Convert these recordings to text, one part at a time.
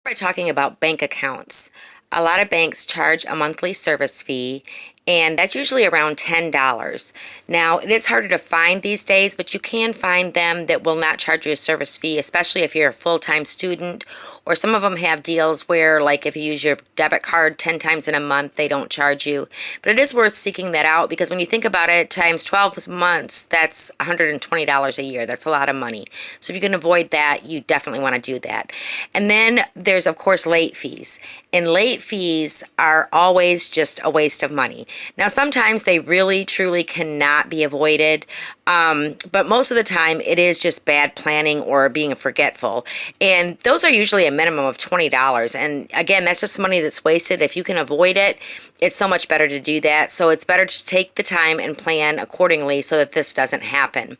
By talking about bank accounts. A lot of banks charge a monthly service fee, and that's usually around $10. Now, it is harder to find these days, but you can find them that will not charge you a service fee, especially if you're a full-time student, or some of them have deals where, like, if you use your debit card 10 times in a month, they don't charge you. But it is worth seeking that out because when you think about it, times 12 months, that's $120 a year. That's a lot of money. So if you can avoid that, you definitely want to do that. And then there's, of course, late fees. And late fees are always just a waste of money. Now, sometimes they really, truly cannot be avoided, but most of the time it is just bad planning or being forgetful. And those are usually a minimum of $20. And again, that's just money that's wasted. If you can avoid it, it's so much better to do that. So it's better to take the time and plan accordingly so that this doesn't happen.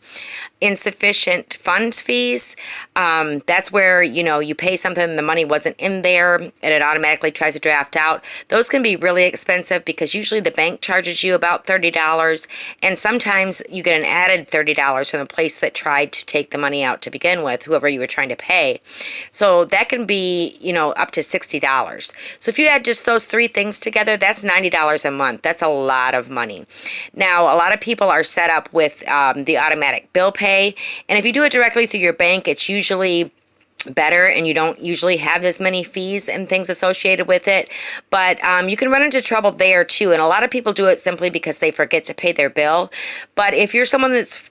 Insufficient funds fees, that's where, you pay something, the money wasn't in there, and it automatically tries to draft out. Those can be really expensive because usually the bank charges you about $30, and sometimes you get an added $30 from the place that tried to take the money out to begin with, whoever you were trying to pay. So that can be, up to $60. So if you add just those three things together, that's $90 a month. That's a lot of money. Now, a lot of people are set up with the automatic bill pay, and if you do it directly through your bank, it's usually better and you don't usually have as many fees and things associated with it, but you can run into trouble there too. And a lot of people do it simply because they forget to pay their bill. But if you're someone that's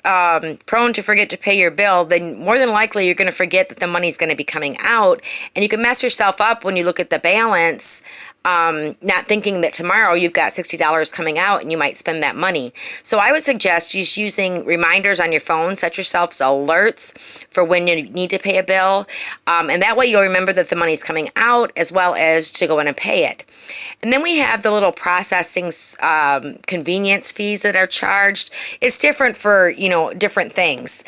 prone to forget to pay your bill, then more than likely you're going to forget that the money's going to be coming out, and you can mess yourself up when you look at the balance, not thinking that tomorrow you've got $60 coming out and you might spend that money. So I would suggest just using reminders on your phone. Set yourself alerts for when you need to pay a bill, and that way you'll remember that the money's coming out as well as to go in and pay it. And then we have the little processing convenience fees that are charged. It's different for different things.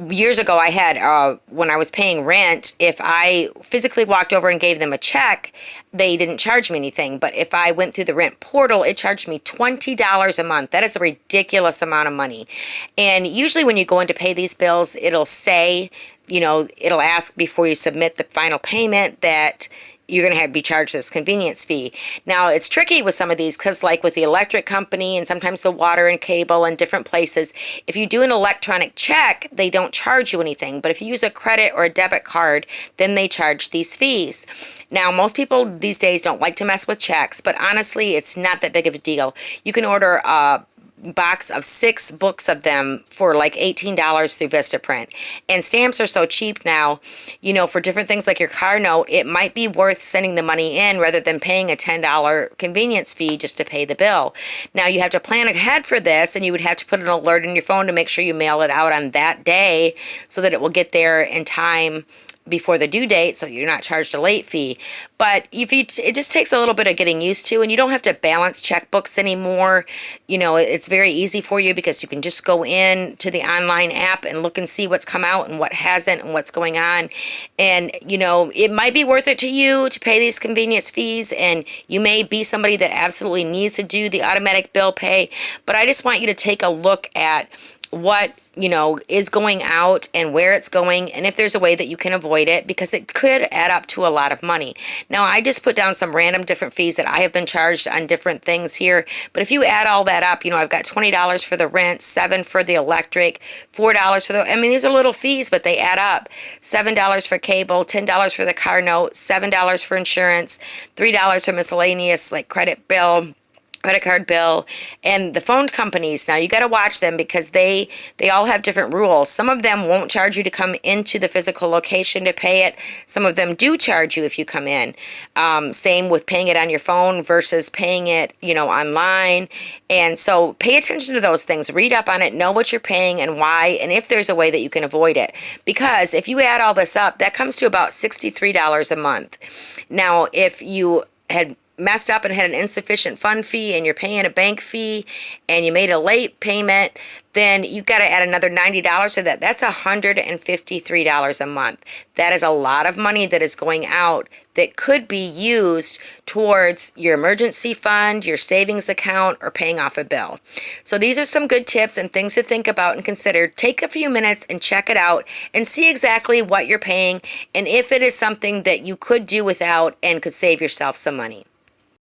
Years ago, I had, when I was paying rent, if I physically walked over and gave them a check, they didn't charge me anything. But if I went through the rent portal, it charged me $20 a month. That is a ridiculous amount of money. And usually when you go in to pay these bills, it'll say, it'll ask before you submit the final payment that you're going to have to be charged this convenience fee. Now, it's tricky with some of these because, like with the electric company and sometimes the water and cable and different places, if you do an electronic check, they don't charge you anything. But if you use a credit or a debit card, then they charge these fees. Now, most people these days don't like to mess with checks, but honestly, it's not that big of a deal. You can order a box of 6 books of them for like $18 through Vistaprint. And stamps are so cheap now, for different things like your car note, it might be worth sending the money in rather than paying a $10 convenience fee just to pay the bill. Now, you have to plan ahead for this, and you would have to put an alert in your phone to make sure you mail it out on that day so that it will get there in time before the due date, so you're not charged a late fee. But it just takes a little bit of getting used to, and you don't have to balance checkbooks anymore. It's very easy for you because you can just go in to the online app and look and see what's come out and what hasn't and what's going on. And it might be worth it to you to pay these convenience fees, and you may be somebody that absolutely needs to do the automatic bill pay, but I just want you to take a look at what is going out and where it's going, and if there's a way that you can avoid it, because it could add up to a lot of money. Now, I just put down some random different fees that I have been charged on different things here, but if you add all that up, I've got $20 for the rent, $7 for the electric, $4 for these are little fees, but they add up. $7 for cable, $10 for the car note, $7 for insurance, $3 for miscellaneous like credit card bill, and the phone companies. Now, you got to watch them because they all have different rules. Some of them won't charge you to come into the physical location to pay it. Some of them do charge you if you come in. Same with paying it on your phone versus paying it, online. And so pay attention to those things. Read up on it. Know what you're paying and why, and if there's a way that you can avoid it. Because if you add all this up, that comes to about $63 a month. Now, if you had messed up and had an insufficient fund fee and you're paying a bank fee and you made a late payment, then you got to add another $90 to that. That's $153 a month. That is a lot of money that is going out that could be used towards your emergency fund, your savings account, or paying off a bill. So these are some good tips and things to think about and consider. Take a few minutes and check it out and see exactly what you're paying and if it is something that you could do without and could save yourself some money.